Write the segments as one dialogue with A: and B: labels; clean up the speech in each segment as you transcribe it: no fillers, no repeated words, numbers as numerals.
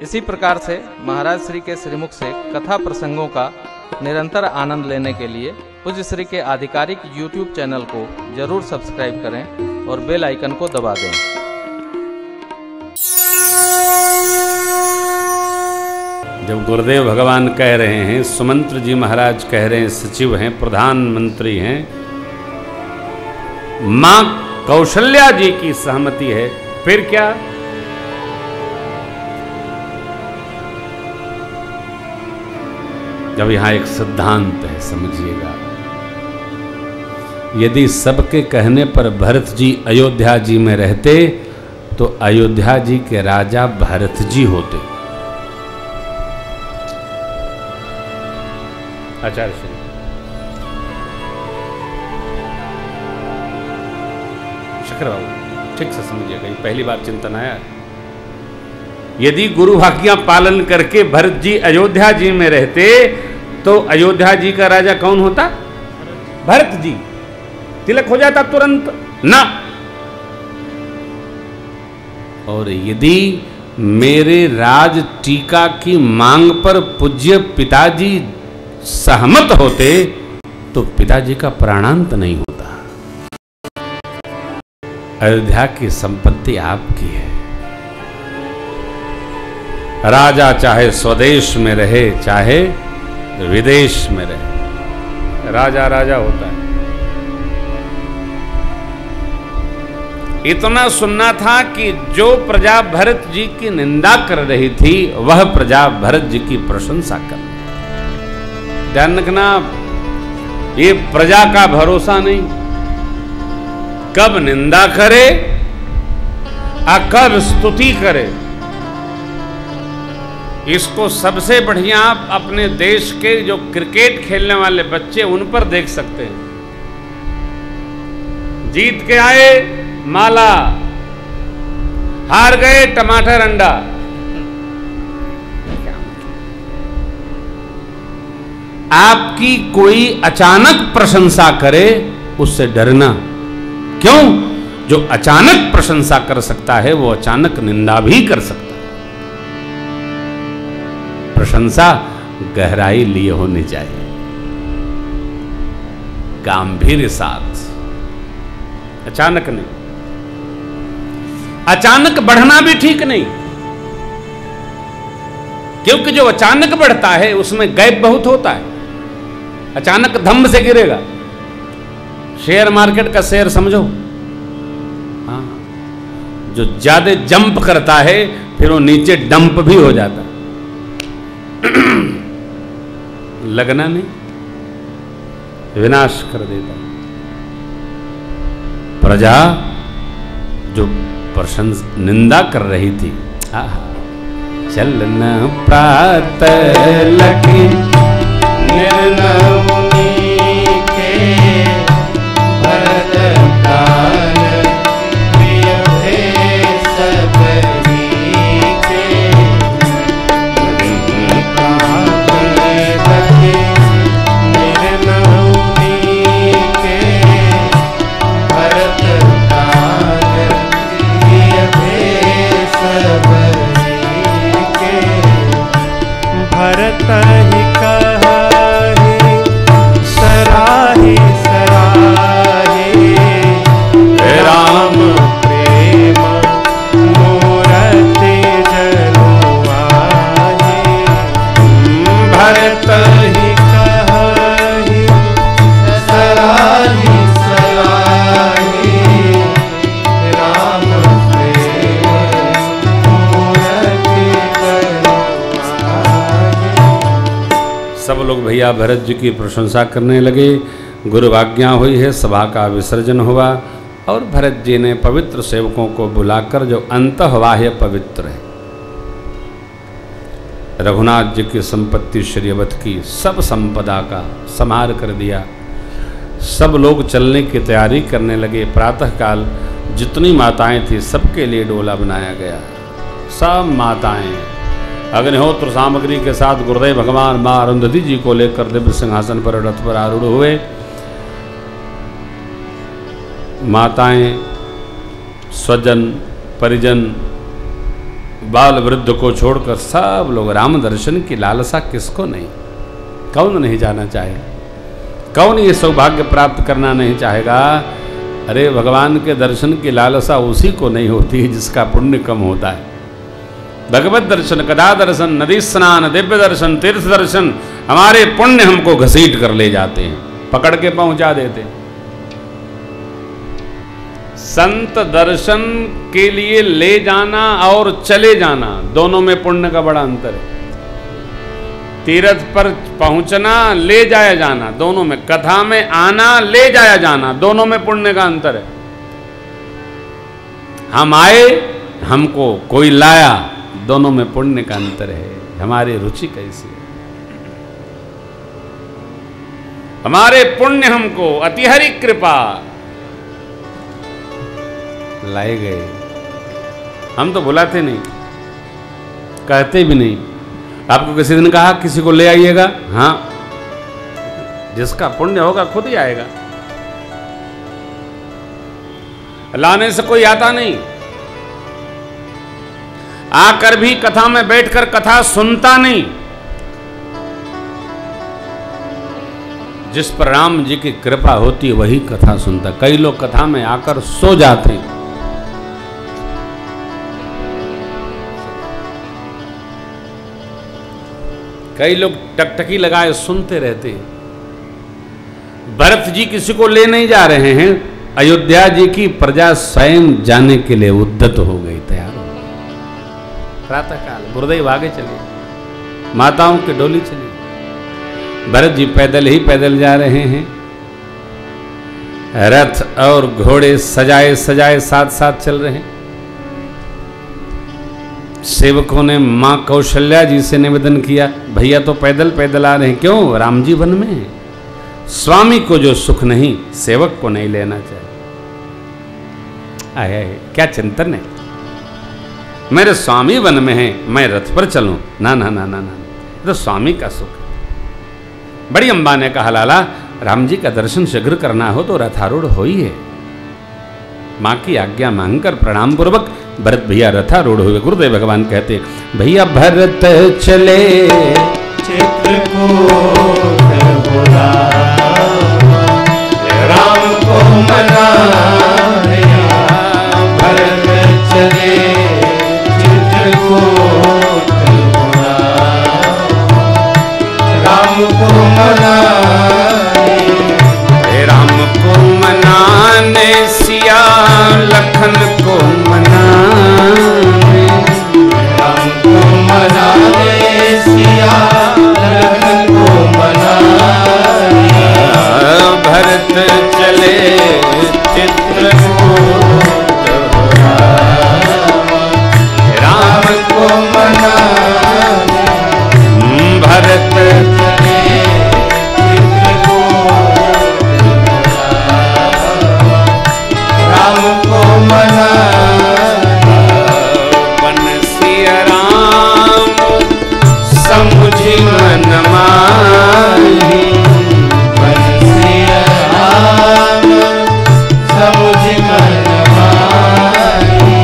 A: इसी प्रकार से महाराज श्री के श्रीमुख से कथा प्रसंगों का निरंतर आनंद लेने के लिए पूज्य श्री के आधिकारिक YouTube चैनल को जरूर सब्सक्राइब करें और बेल आइकन को दबा दें।
B: जब गुरुदेव भगवान कह रहे हैं, सुमंत्र जी महाराज कह रहे हैं, सचिव हैं, प्रधानमंत्री हैं, मां कौशल्या जी की सहमति है, फिर क्या? जब यहां एक सिद्धांत है, समझिएगा। यदि सबके कहने पर भरत जी अयोध्या जी में रहते तो अयोध्या जी के राजा भरत जी होते। आचार्य श्री शंकर बाबू ठीक से समझिएगा, ये पहली बार चिंतन आया। यदि गुरु आज्ञा पालन करके भरत जी अयोध्या जी में रहते तो अयोध्या जी का राजा कौन होता? भरत जी। तिलक हो जाता तुरंत ना। और यदि मेरे राज टीका की मांग पर पूज्य पिताजी सहमत होते तो पिताजी का प्राणांत नहीं होता। अयोध्या की संपत्ति आपकी है। राजा चाहे स्वदेश में रहे चाहे विदेश में रहे, राजा राजा होता है। इतना सुनना था कि जो प्रजा भरत जी की निंदा कर रही थी वह प्रजा भरत जी की प्रशंसा कर रही। ध्यान रखना, ये प्रजा का भरोसा नहीं, कब निंदा करे और कब स्तुति करे। इसको सबसे बढ़िया आप अपने देश के जो क्रिकेट खेलने वाले बच्चे उन पर देख सकते हैं। जीत के आए माला, हार गए टमाटर अंडा। आपकी कोई अचानक प्रशंसा करे उससे डरना। क्यों? जो अचानक प्रशंसा कर सकता है वो अचानक निंदा भी कर सकता है। प्रशंसा गहराई लिए होनी चाहिए, गांभीर्य साथ, अचानक नहीं। अचानक बढ़ना भी ठीक नहीं, क्योंकि जो अचानक बढ़ता है उसमें गैप बहुत होता है। अचानक धम्म से गिरेगा। शेयर मार्केट का शेयर समझो, हाँ, जो ज्यादा जंप करता है फिर वो नीचे डंप भी हो जाता है। लगना नहीं, विनाश कर देता। प्रजा जो निंदा कर रही थी, चलना प्रात लगे निर्नमुनि के भरत प्राण प्रिय भेष बरी के प्रात लगे निर्नमुनि के भरत प्राण प्रिय भेष बरी के भरत ही कहाहि सराहि सराहि राम प्रेम मूरति जनुआहि। भरत ही कहाहि सराहि सराहि राम प्रेम मूरति जनुआहि। सब लोग भैया भरत जी की प्रशंसा करने लगे। गुरु आज्ञा हुई है, सभा का विसर्जन हुआ और भरत जी ने पवित्र सेवकों को बुलाकर, जो अंतःबाह्य पवित्र है, रघुनाथ जी की संपत्ति श्रीवत की सब संपदा का संहार कर दिया। सब लोग चलने की तैयारी करने लगे। प्रातःकाल जितनी माताएं थी सबके लिए डोला बनाया गया। सब माताएं अग्निहोत्र सामग्री के साथ गुरुदेव भगवान मां अरुंधति जी को लेकर दिव्य सिंहासन पर रथ पर आरूढ़ हुए। माताएं, स्वजन, परिजन, बाल वृद्ध को छोड़कर सब लोग राम दर्शन की लालसा किसको नहीं, कौन नहीं जाना चाहे, कौन ये सौभाग्य प्राप्त करना नहीं चाहेगा। अरे भगवान के दर्शन की लालसा उसी को नहीं होती जिसका पुण्य कम होता है। भगवत दर्शन, कदा दर्शन, नदी स्नान, दिव्य दर्शन, तीर्थ दर्शन, हमारे पुण्य हमको घसीट कर ले जाते हैं, पकड़ के पहुंचा देते हैं। संत दर्शन के लिए ले जाना और चले जाना, दोनों में पुण्य का बड़ा अंतर है। तीर्थ पर पहुंचना, ले जाया जाना, दोनों में, कथा में आना, ले जाया जाना, दोनों में पुण्य का अंतर है। हम आए, हमको कोई लाया, दोनों में पुण्य का अंतर है। हमारी रुचि कैसी है, हमारे पुण्य हमको अतिहरि कृपा लाए गए। हम तो बुलाते नहीं, कहते भी नहीं। आपको किसी दिन कहा किसी को ले आइएगा, हाँ, जिसका पुण्य होगा खुद ही आएगा, लाने से कोई आता नहीं। आकर भी कथा में बैठकर कथा सुनता नहीं। जिस पर राम जी की कृपा होती है वही कथा सुनता। कई लोग कथा में आकर सो जाते हैं। कई लोग टकटकी लगाए सुनते रहते हैं। भरत जी किसी को ले नहीं जा रहे हैं, अयोध्या जी की प्रजा स्वयं जाने के लिए उद्यत हो गई, तैयार हो गई। प्रातःकाल गुरुदेव आगे चले, माताओं की डोली चली, भरत जी पैदल ही पैदल जा रहे हैं। रथ और घोड़े सजाए सजाए साथ साथ चल रहे हैं। सेवकों ने मां कौशल्या जी से निवेदन किया, भैया तो पैदल पैदल आ रहे हैं, क्यों? राम जी वन में है। स्वामी को जो सुख नहीं, सेवक को नहीं लेना चाहिए। आए क्या चिंतन है, मेरे स्वामी वन में है, मैं रथ पर चलूं? ना ना ना ना ना, तो स्वामी का सुख। बड़ी अम्बा ने कहा, लाला राम जी का दर्शन शीघ्र करना हो तो रथारूढ़ हो ही है। मां की आज्ञा मांगकर प्रणाम पूर्वक भरत भैया रथारूढ़ हुए। गुरुदेव भगवान कहते, भैया भरत चले चित्रकूट राम को मनाया, भरत चले चित्रकूट राम को मनाए, राम को मनाने सिया लखन को मनाने, राम को मनाने सिया लखन को मनाने, भरत चले चित्रकूट राम को मनाने, भरत चले राम को मनाया, बनसिया राम समुझि मन माही, बनसिया राम समुझि मन माही,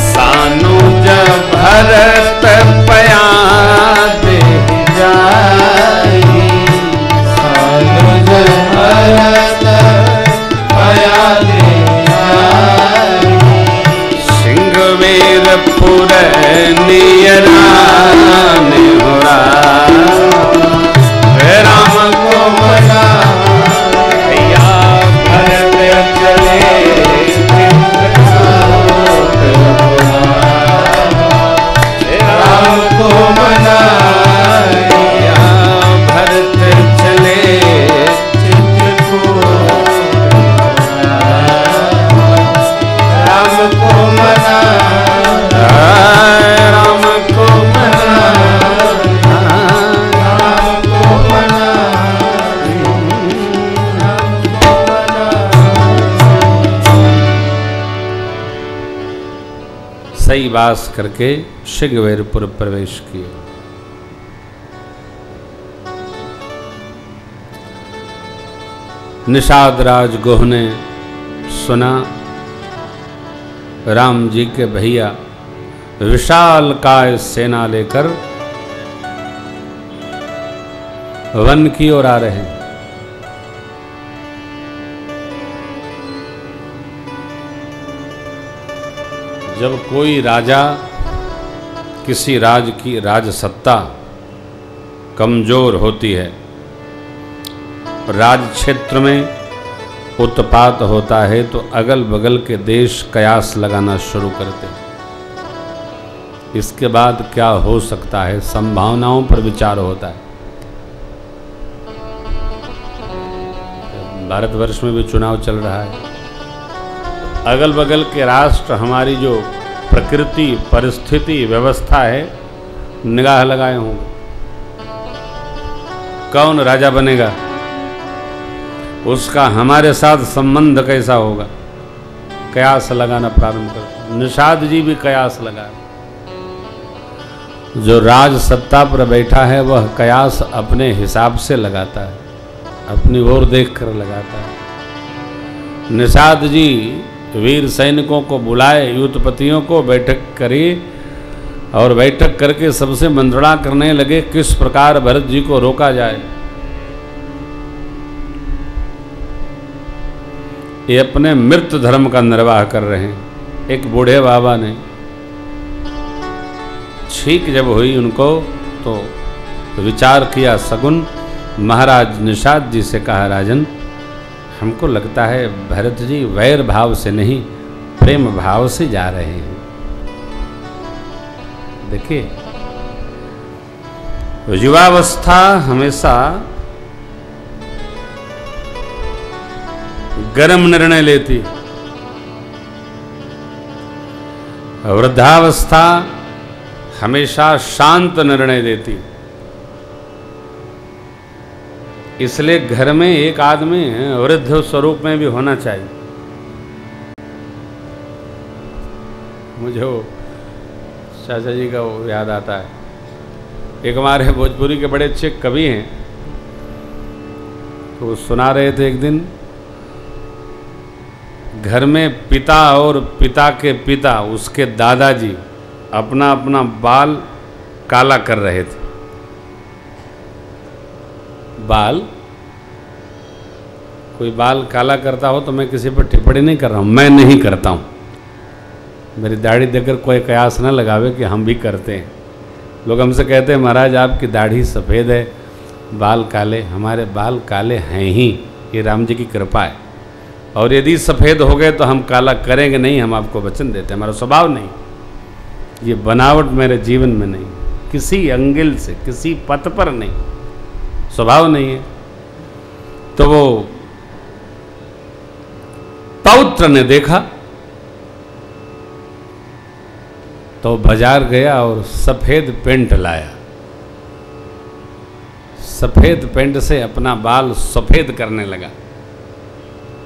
B: सानुज भरत पया दे जाई, सानुज भरत पया दे सिंहवेरपुर नियरान होरा, राम को मना भैया भरत चले राम को मना भैया भरत चले राम को मना, राम को मना, राम को मना, राम को मना। सही वास करके शीघ्रवेरपुर प्रवेश किए। निषाद राज गोह ने सुना राम जी के भैया विशाल काय सेना लेकर वन की ओर आ रहे हैं। जब कोई राजा किसी राज की राजसत्ता कमजोर होती है, राज क्षेत्र में उत्पात होता है, तो अगल बगल के देश कयास लगाना शुरू करते हैं। इसके बाद क्या हो सकता है, संभावनाओं पर विचार होता है। भारतवर्ष में भी चुनाव चल रहा है। अगल बगल के राष्ट्र हमारी जो प्रकृति परिस्थिति व्यवस्था है, निगाह लगाए होंगे कौन राजा बनेगा, उसका हमारे साथ संबंध कैसा होगा, कयास लगाना प्रारंभ कर। निषाद जी भी कयास लगाए। जो राज सत्ता पर बैठा है वह कयास अपने हिसाब से लगाता है, अपनी ओर देखकर लगाता है। निषाद जी वीर सैनिकों को बुलाए, युद्धपतियों को बैठक करी और बैठक करके सबसे मंत्रणा करने लगे किस प्रकार भरत जी को रोका जाए। ये अपने मृत धर्म का निर्वाह कर रहे हैं। एक बूढ़े बाबा ने छींक जब हुई उनको तो विचार किया सगुन। महाराज निषाद जी से कहा, राजन हमको लगता है भरत जी वैर भाव से नहीं प्रेम भाव से जा रहे हैं। देखिए, युवावस्था हमेशा गर्म निर्णय लेती, वृद्धावस्था हमेशा शांत निर्णय देती। इसलिए घर में एक आदमी वृद्ध स्वरूप में भी होना चाहिए। मुझे वो चाचा जी का वो याद आता है। एक हमारे भोजपुरी के बड़े अच्छे कवि हैं, तो वो सुना रहे थे एक दिन, घर में पिता और पिता के पिता उसके दादाजी अपना अपना बाल काला कर रहे थे। बाल, कोई बाल काला करता हो तो मैं किसी पर टिप्पणी नहीं कर रहा हूँ, मैं नहीं करता हूँ। मेरी दाढ़ी देखकर कोई कयास ना लगावे कि हम भी करते हैं। लोग हमसे कहते हैं महाराज आपकी दाढ़ी सफ़ेद है, बाल काले। हमारे बाल काले हैं ही, ये राम जी की कृपा है। और यदि सफ़ेद हो गए तो हम काला करेंगे नहीं, हम आपको वचन देते हैं। हमारा स्वभाव नहीं, ये बनावट मेरे जीवन में नहीं, किसी एंगल से किसी पथ पर नहीं, स्वभाव नहीं है। तो वो पौत्र ने देखा तो बाजार गया और सफ़ेद पेंट लाया। सफ़ेद पेंट से अपना बाल सफ़ेद करने लगा।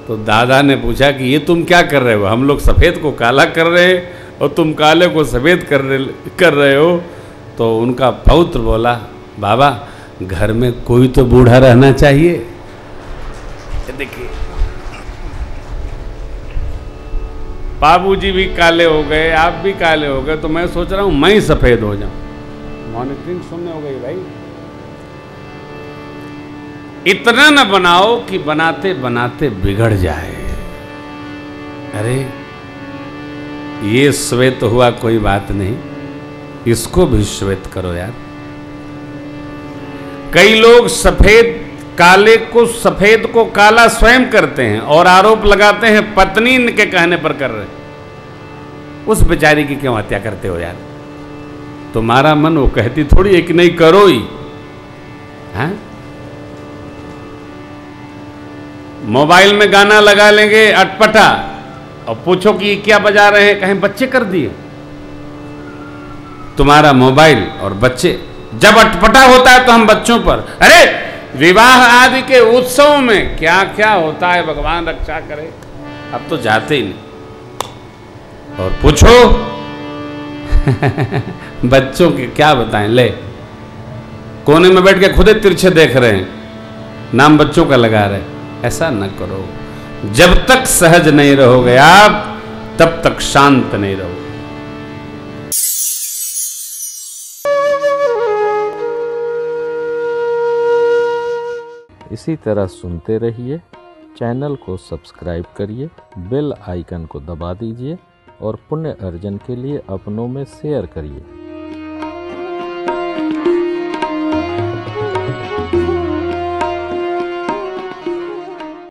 B: तो दादा ने पूछा कि ये तुम क्या कर रहे हो, हम लोग सफ़ेद को काला कर रहे हैं और तुम काले को सफ़ेद कर रहे हो। तो उनका पौत्र बोला, बाबा घर में कोई तो बूढ़ा रहना चाहिए। देखिए, बाबूजी भी काले हो गए, आप भी काले हो गए, तो मैं सोच रहा हूं मैं ही सफ़ेद हो जाऊं। मॉनिटरिंग सुनने हो गई भाई। इतना न बनाओ कि बनाते बनाते बिगड़ जाए। अरे ये श्वेत हुआ कोई बात नहीं, इसको भी श्वेत करो यार। कई लोग सफेद काले को, सफेद को काला स्वयं करते हैं और आरोप लगाते हैं पत्नी के कहने पर कर रहे। उस बेचारी की क्यों हत्या करते हो यार? तुम्हारा मन वो कहती थोड़ी है कि नहीं करो ही। हैं? मोबाइल में गाना लगा लेंगे अटपटा और पूछो कि ये क्या बजा रहे हैं, कहें बच्चे कर दिए। तुम्हारा मोबाइल और बच्चे, जब अटपटा होता है तो हम बच्चों पर, अरे विवाह आदि के उत्सव में क्या क्या होता है, भगवान रक्षा करे। अब तो जाते ही नहीं। और पूछो बच्चों के क्या बताएं, ले कोने में बैठ के खुदे तिरछे देख रहे हैं, नाम बच्चों का लगा रहे। ऐसा न करो। जब तक सहज नहीं रहोगे आप, तब तक शांत नहीं रहोगे।
A: इसी तरह सुनते रहिए। चैनल को सब्सक्राइब करिए, बेल आइकन को दबा दीजिए और पुण्य अर्जन के लिए अपनों में शेयर करिए।